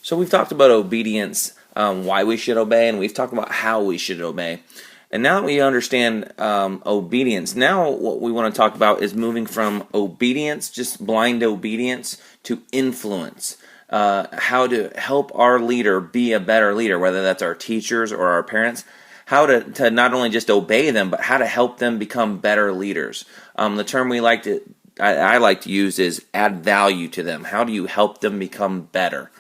So we've talked about obedience, why we should obey, and we've talked about how we should obey. And now that we understand obedience, now what we want to talk about is moving from obedience, just blind obedience, to influence. How to help our leader be a better leader, whether that's our teachers or our parents. How to not only just obey them, but how to help them become better leaders. The term I like to use is add value to them. How do you help them become better?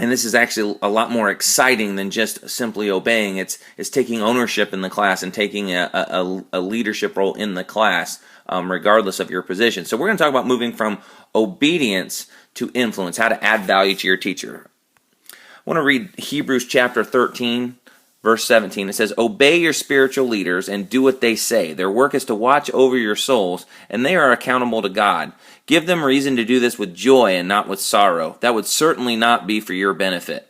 And this is actually a lot more exciting than just simply obeying. It's taking ownership in the class and taking a leadership role in the class, regardless of your position. So we're going to talk about moving from obedience to influence, how to add value to your teacher. I want to read Hebrews chapter 13, verse 17. It says, "Obey your spiritual leaders and do what they say. Their work is to watch over your souls, and they are accountable to God. Give them reason to do this with joy and not with sorrow. That would certainly not be for your benefit."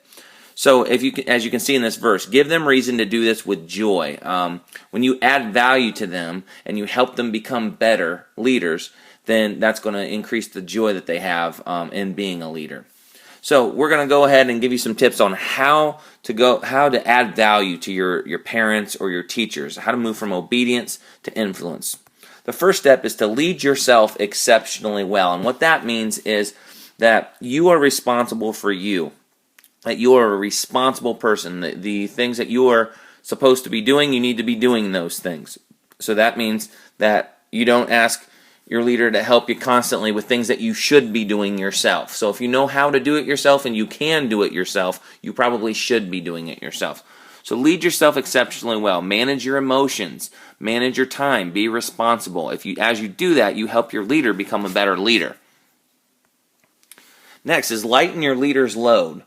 So, as you can see in this verse, give them reason to do this with joy. When you add value to them and you help them become better leaders, then that's going to increase the joy that they have in being a leader. So we're going to go ahead and give you some tips on how to add value to your parents or your teachers, how to move from obedience to influence. The first step is to lead yourself exceptionally well. And what that means is that you are responsible for you, that you are a responsible person. The things that you are supposed to be doing, you need to be doing those things. So that means that you don't ask your leader to help you constantly with things that you should be doing yourself. So if you know how to do it yourself and you can do it yourself, you probably should be doing it yourself. So lead yourself exceptionally well. Manage your emotions. Manage your time. Be responsible. As you do that, you help your leader become a better leader. Next is lighten your leader's load.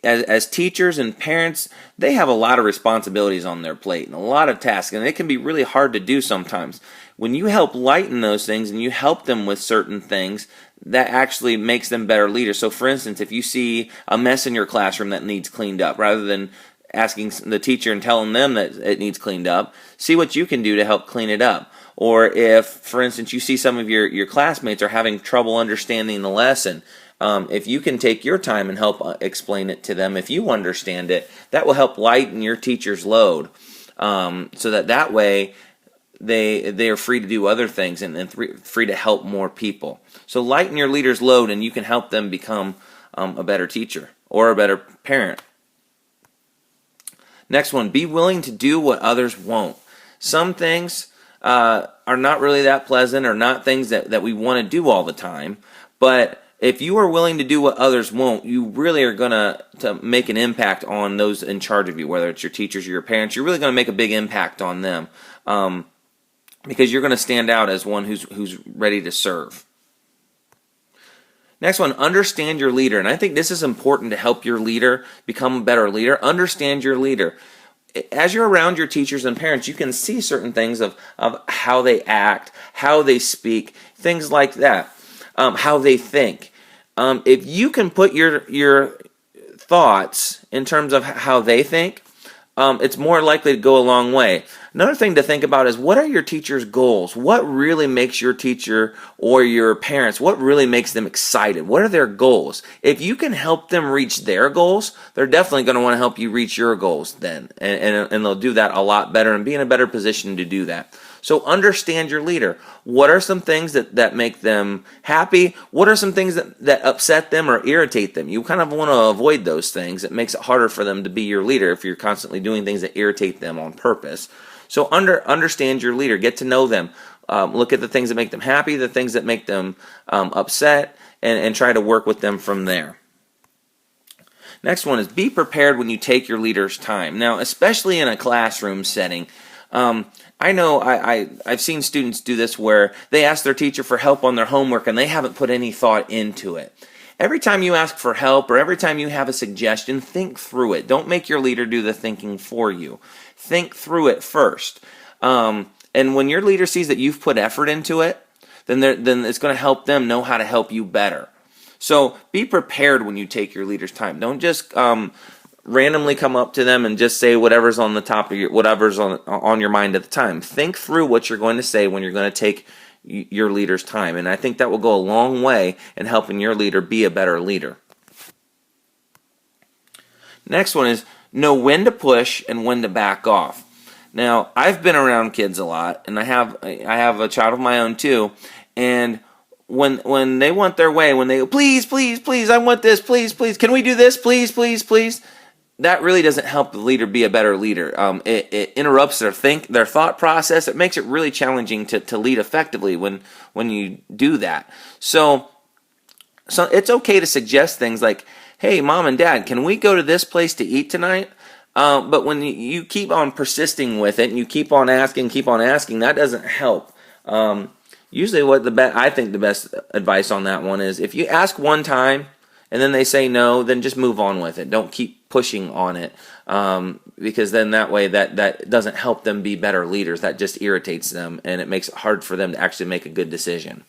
As teachers and parents, they have a lot of responsibilities on their plate and a lot of tasks, and it can be really hard to do sometimes. When you help lighten those things and you help them with certain things, that actually makes them better leaders. So for instance, if you see a mess in your classroom that needs cleaned up, rather than asking the teacher and telling them that it needs cleaned up, see what you can do to help clean it up. Or if, for instance, you see some of your classmates are having trouble understanding the lesson, if you can take your time and help explain it to them, if you understand it, that will help lighten your teacher's load, so that way they are free to do other things and free to help more people. So lighten your leader's load, and you can help them become a better teacher or a better parent. Next one, be willing to do what others won't. Some things are not really that pleasant, or not things that we want to do all the time, but if you are willing to do what others won't, you really are going to make an impact on those in charge of you, whether it's your teachers or your parents. You're really going to make a big impact on them, because you're going to stand out as one who's ready to serve. Next one, understand your leader. And I think this is important to help your leader become a better leader. Understand your leader. As you're around your teachers and parents, you can see certain things of how they act, how they speak, things like that, how they think. If you can put your thoughts in terms of how they think, it's more likely to go a long way. Another thing to think about is, what are your teacher's goals? What really makes your teacher or your parents, what really makes them excited? What are their goals? If you can help them reach their goals, they're definitely going to want to help you reach your goals then. And they'll do that a lot better and be in a better position to do that. So understand your leader. What are some things that make them happy? What are some things that upset them or irritate them? You kind of want to avoid those things. It makes it harder for them to be your leader if you're constantly doing things that irritate them on purpose. So understand your leader. Get to know them. Look at the things that make them happy, the things that make them upset, and try to work with them from there. Next one is, be prepared when you take your leader's time. Now, especially in a classroom setting, I know I've seen students do this where they ask their teacher for help on their homework and they haven't put any thought into it. Every time you ask for help or every time you have a suggestion, think through it. Don't make your leader do the thinking for you. Think through it first. And when your leader sees that you've put effort into it, then it's going to help them know how to help you better. So be prepared when you take your leader's time. Don't just randomly come up to them and just say whatever's on the top of whatever's on your mind at the time. Think through what you're going to say when you're going to take your leader's time, and I think that will go a long way in helping your leader be a better leader. Next one is know when to push and when to back off. Now, I've been around kids a lot, and I have a child of my own too, and when they want their way, when they go, please, please, please, I want this, please, please, can we do this, please, please, please, that really doesn't help the leader be a better leader. It interrupts their thought process. It makes it really challenging to lead effectively when you do that. So it's okay to suggest things like, hey, mom and dad, can we go to this place to eat tonight? But when you keep on persisting with it and you keep on asking, that doesn't help. Usually I think the best advice on that one is if you ask one time and then they say no, then just move on with it. Don't keep pushing on it, because then that way that doesn't help them be better leaders. That just irritates them, and it makes it hard for them to actually make a good decision.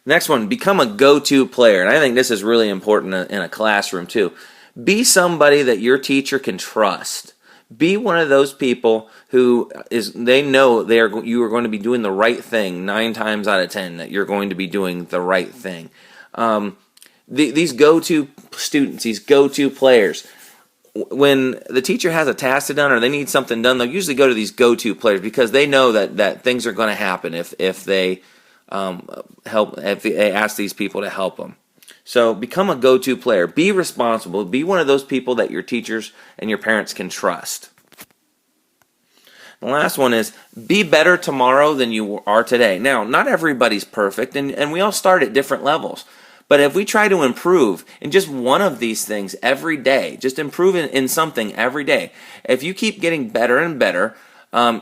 Next one, become a go-to player. And I think this is really important in a classroom too. Be somebody that your teacher can trust. Be one of those people who they know you are going to be doing the right thing 9 times out of 10, that you're going to be doing the right thing. These go-to students, these go-to players, when the teacher has a task to done or they need something done, they'll usually go to these go-to players because they know that things are going to happen if they ask these people to help them. So become a go-to player. Be responsible. Be one of those people that your teachers and your parents can trust. The last one is be better tomorrow than you are today. Now, not everybody's perfect, and we all start at different levels. But if we try to improve in just one of these things every day, just improve in something every day, if you keep getting better and better,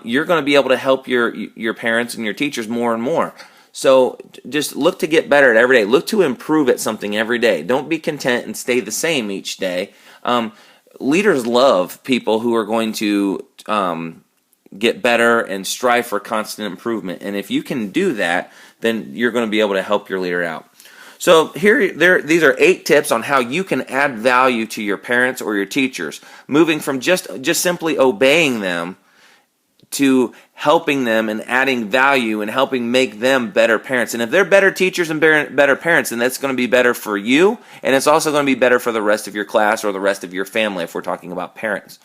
you're going to be able to help your parents and your teachers more and more. So just look to get better at every day. Look to improve at something every day. Don't be content and stay the same each day. Leaders love people who are going to get better and strive for constant improvement. And if you can do that, then you're going to be able to help your leader out. So these are 8 tips on how you can add value to your parents or your teachers, moving from just simply obeying them to helping them and adding value and helping make them better parents. And if they're better teachers and better parents, then that's going to be better for you, and it's also going to be better for the rest of your class or the rest of your family if we're talking about parents.